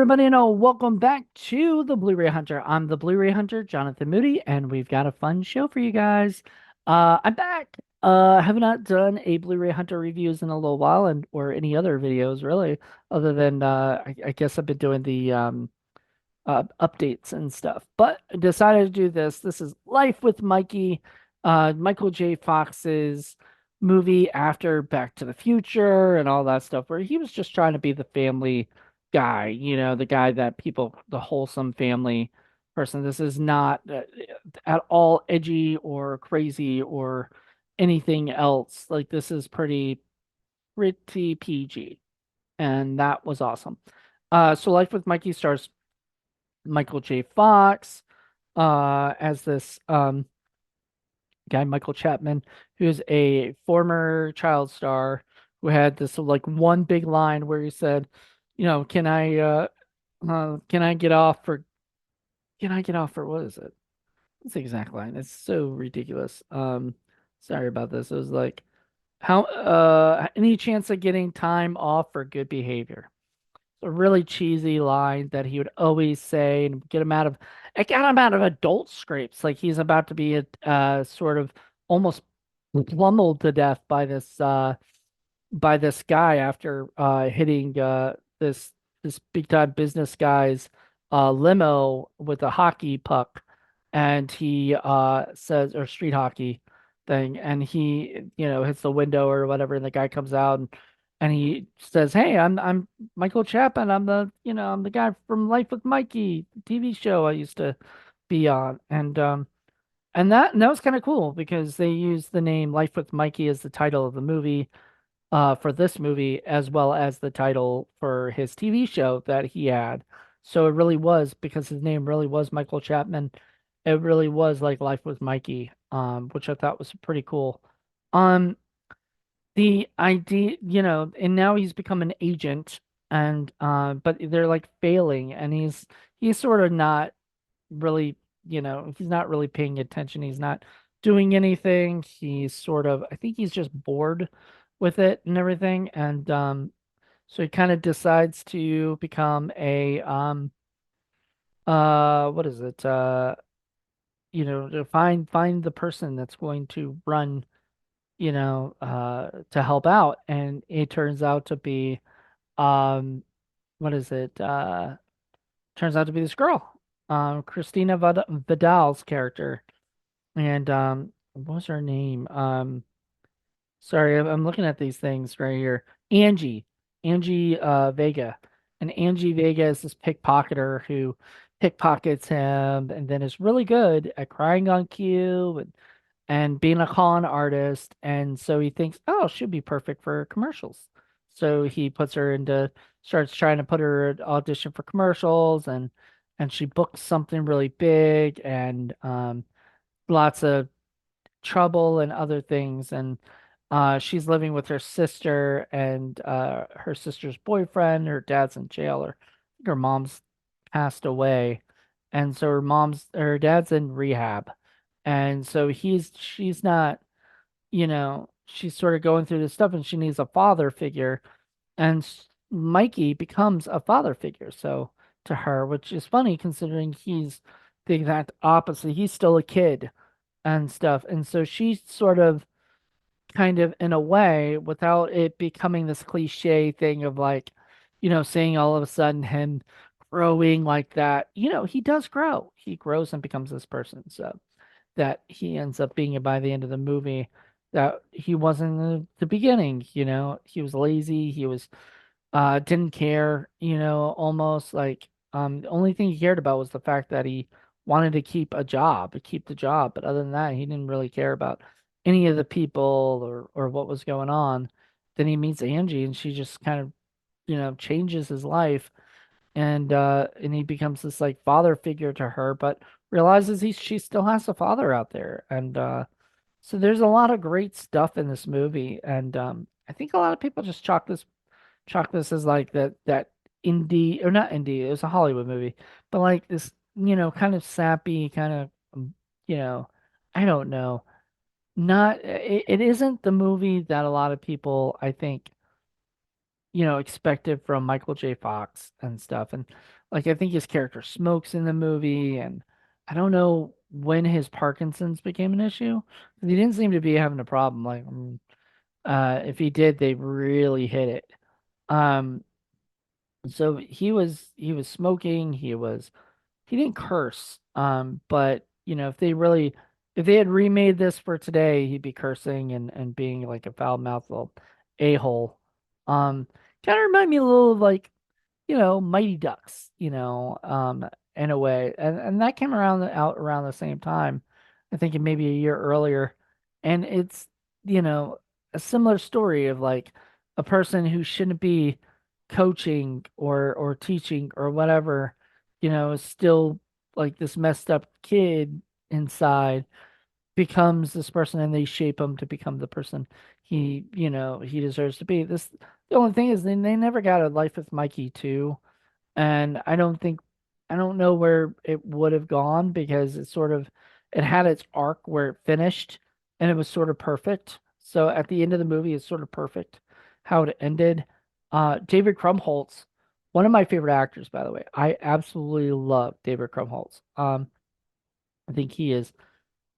everybody, and welcome back to the Blu-ray Hunter. I'm the Blu-ray Hunter, Jonathan Moody, and we've got a fun show for you guys. I'm back. Have not done a Blu-ray Hunter reviews in a little while, and or any other videos really, other than I guess I've been doing the updates and stuff. But I decided to do this. This is Life with Mikey, Michael J. Fox's movie after Back to the Future and all that stuff, where he was just trying to be the family guy, the guy that people, the wholesome family person. This is not at all edgy or crazy or anything else. Like this is pretty PG, and that was awesome. So Life with Mikey stars Michael J. Fox as this guy, Michael Chapman, who's a former child star who had this like one big line where he said, can I get off for what is it? What's the exact line? It's so ridiculous. Sorry about this. It was like how any chance of getting time off for good behavior. A really cheesy line that he would always say and get him out of it got him out of adult scrapes. Like he's about to be sort of almost plummeled to death by this guy after hitting this big time business guy's limo with a hockey puck, and he says or street hockey thing, and he hits the window or whatever, and the guy comes out and he says, "Hey, I'm Michael Chapman. I'm the guy from Life with Mikey, the TV show I used to be on," and that was kind of cool because they used the name Life with Mikey as the title of the movie for this movie, as well as the title for his TV show that he had. So it really was, because his name really was Michael Chapman. It really was like Life with Mikey, which I thought was pretty cool. Um, the idea, and now he's become an agent, and but they're like failing, and he's sort of not really, he's not really paying attention. He's not doing anything. He's sort of, I think he's just bored with it and everything. And so he kind of decides to become a what is it? To find the person that's going to run, to help out. And it turns out to be um what is it? Turns out to be this girl. Christina Vidal's character. And what was her name? Sorry, I'm looking at these things right here. Angie, Angie Vega, and Angie Vega is this pickpocketer who pickpockets him, and then is really good at crying on cue and being a con artist. And so he thinks, oh, she'll be perfect for commercials. So he starts trying to put her at audition for commercials, and she books something really big, and lots of trouble and other things. And she's living with her sister and her sister's boyfriend. Her dad's in jail, or I think her mom's passed away, and so her dad's in rehab, and so she's not, she's sort of going through this stuff, and she needs a father figure, and Mikey becomes a father figure, so to her, which is funny considering he's the exact opposite. He's still a kid and stuff. And so she's sort of kind of in a way, without it becoming this cliche thing of like, seeing all of a sudden him growing like that. He does grow. He grows and becomes this person. So that he ends up being by the end of the movie that he wasn't in the beginning. He was lazy. He was didn't care, almost like the only thing he cared about was the fact that he wanted to keep the job. But other than that, he didn't really care about any of the people or what was going on. Then he meets Angie, and she just kind of, changes his life, and he becomes this like father figure to her, but realizes she still has a father out there. And so there's a lot of great stuff in this movie, and I think a lot of people just chalk this as like that indie, or not indie, it was a Hollywood movie, but like this, kind of sappy kind of, you know, I don't know. Not it isn't the movie that a lot of people, I think, expected from Michael J. Fox and stuff. And Like I think his character smokes in the movie, and I don't know when his Parkinson's became an issue. He didn't seem to be having a problem. Like, if he did, they really hit it. Um, so he was smoking. He didn't curse. But if they had remade this for today, he'd be cursing and being like a foul-mouthed little a-hole. Um, Kind of remind me a little of like Mighty Ducks, in a way. And that came out around the same time. I think maybe a year earlier. And it's, you know, a similar story of like a person who shouldn't be coaching or teaching or whatever, is still like this messed up kid inside becomes this person and they shape him to become the person he deserves to be. The only thing is they never got a Life with Mikey too. And I don't know where it would have gone because it had its arc where it finished and it was sort of perfect. So at the end of the movie, it's sort of perfect how it ended. David Krumholtz, one of my favorite actors, by the way. I absolutely love David Krumholtz. I think he is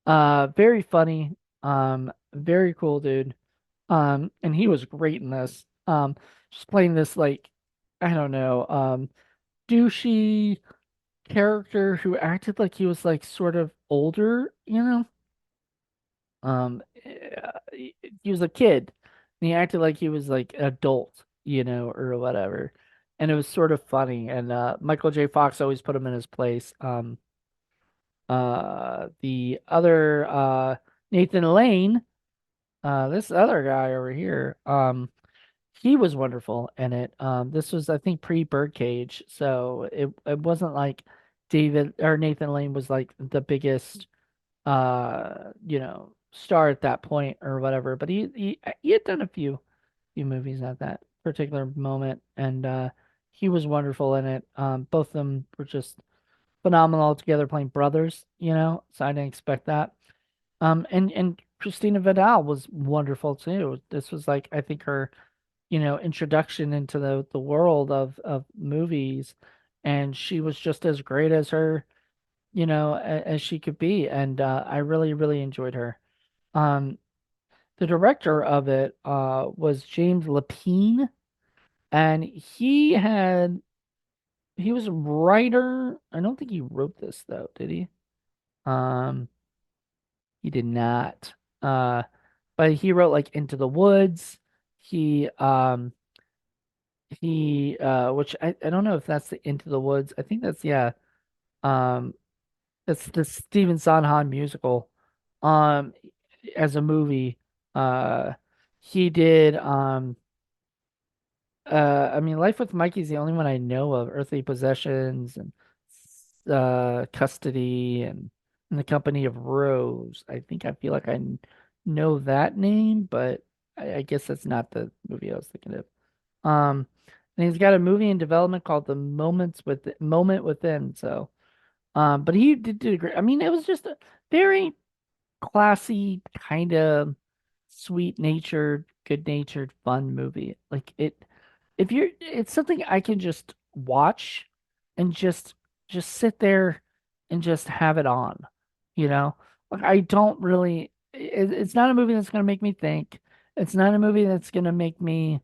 very funny, very cool dude. And he was great in this. Just playing this like I don't know, douchey character who acted like he was like sort of older, you know? He was a kid and he acted like he was like an adult, or whatever. And it was sort of funny. And Michael J. Fox always put him in his place. The other Nathan Lane, this other guy over here, he was wonderful in it. This was, I think, pre-Birdcage, so it wasn't like David or Nathan Lane was like the biggest, star at that point or whatever. But he had done a few movies at that particular moment, and he was wonderful in it. Both of them were just phenomenal together, playing brothers. So I didn't expect that. And Christina Vidal was wonderful too. This was like I think her introduction into the world of movies, and she was just as great as her, as she could be, and I really really enjoyed her. Um, the director of it was James Lapine, and he was a writer. I don't think he wrote this though, did he? Um, he did not. Uh, but he wrote like Into the Woods. He which I don't know if that's the Into the Woods. I think that's yeah. Um that's the Stephen Sondheim musical. Um as a movie. Uh he did I mean Life with Mikey's the only one I know of. Earthly Possessions and Custody and In the Company of Rose. I feel like know that name, but I guess that's not the movie I was thinking of. Um, and he's got a movie in development called Moment Within. So, but he did a great. I mean, it was just a very classy, kind of sweet-natured, good-natured, fun movie. Like it's something I can just watch and just sit there and just have it on. You know, like I don't really. It's not a movie that's gonna make me think. It's not a movie that's gonna make me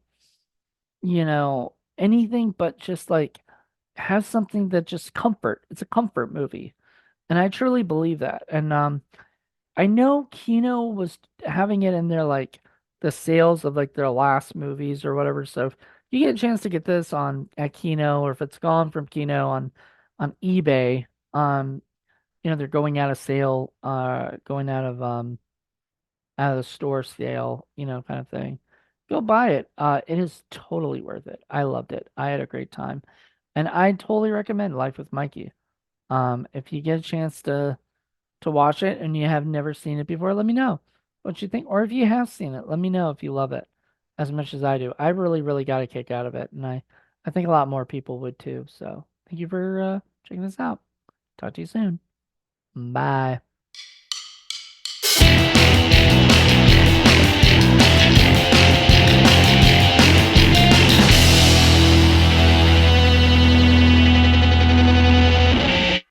anything but just like have something that just comfort. It's a comfort movie. And I truly believe that. And I know Kino was having it in their like the sales of like their last movies or whatever. So if you get a chance to get this on at Kino or if it's gone from Kino on eBay, they're going out of sale, going out of the store sale, kind of thing. Go buy it. It is totally worth it. I loved it. I had a great time. And I totally recommend Life with Mikey. If you get a chance to watch it and you have never seen it before, let me know what you think. Or if you have seen it, let me know if you love it as much as I do. I really, really got a kick out of it, and I think a lot more people would too. So thank you for checking this out. Talk to you soon. Bye.